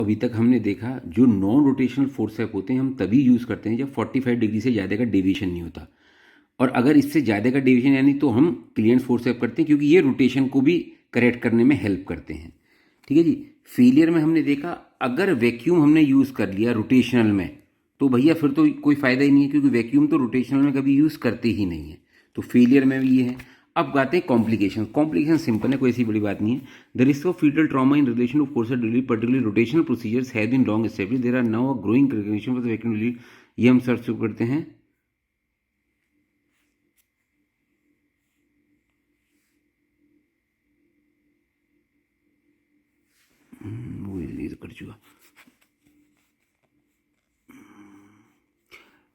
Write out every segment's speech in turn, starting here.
अभी तक हमने देखा जो नॉन रोटेशनल फोर्सेप होते हैं हम तभी यूज़ करते हैं जब 45 डिग्री से ज़्यादा का डेविएशन नहीं होता, और अगर इससे ज़्यादा का डेविएशन यानी तो हम क्लियरेंस फोर्सेप करते हैं, क्योंकि ये रोटेशन को भी करेक्ट करने में हेल्प करते हैं। ठीक है जी। फेलियर में हमने देखा अगर वैक्यूम हमने यूज़ कर लिया रोटेशनल में तो भैया फिर तो कोई फ़ायदा ही नहीं है, क्योंकि वैक्यूम तो रोटेशनल में कभी यूज़ करते ही नहीं है। तो फेलियर में भी ये है। अब आते हैं कॉम्प्लिकेशन। कॉम्प्लिकेशन सिंपल है, कोई ऐसी बड़ी बात नहीं है। The risk of foetal trauma in relation to forced delivery particularly rotational procedures have been long established, there are now a growing recognition for the vacuum delivery. ये हम सर्च करते हैं। वो ये तो कर चुका।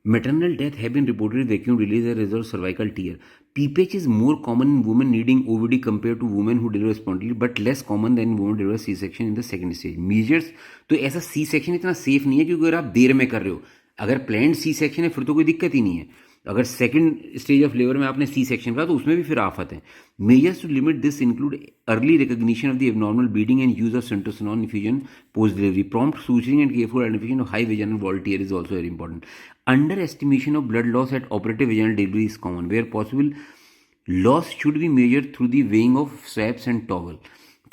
Maternal death have been reported with vacuum release as a result of cervical tear. PPH is more common in women needing OVD compared to women who deliver spontaneously, but less common than in women deliver C-section in the second stage. Measures तो ऐसा C-section इतना safe नहीं है, क्योंकि अगर आप देर में कर रहे हो, अगर प्लान्ड C-section है फिर तो कोई दिक्कत ही नहीं है। अगर सेकंड स्टेज ऑफ लेबर में आपने C-section करा तो उसमें भी फिर आफत है। Measures to limit this include early recognition of the abnormal bleeding and use of syntocinon infusion post delivery, prompt suturing and careful identification of high vaginal wall tear is also very important. Underestimation of blood loss at operative vaginal delivery is common. Where possible, loss should be measured through the weighing of swabs and towel.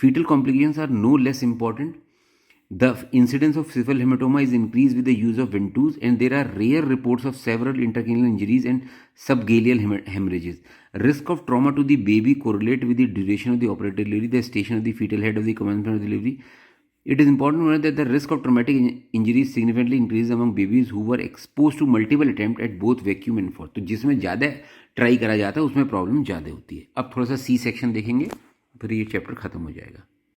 Fetal complications are no less important. The incidence of cephal hematoma is increased with the use of ventouse, and there are rare reports of several intracranial injuries and subgaleal hemorrhages. Risk of trauma to the baby correlate with the duration of the operative delivery, the station of the fetal head of the commencement of delivery. It is important to know that the risk of traumatic injuries significantly increases among babies who were exposed to multiple attempts at both vacuum and force. तो जिसमें ज़्यादा try करा जाता है उसमें problem ज़्यादा होती है. अब थोड़ा सा C सेक्शन देखेंगे, फिर ये चैप्टर खत्म हो जाएगा.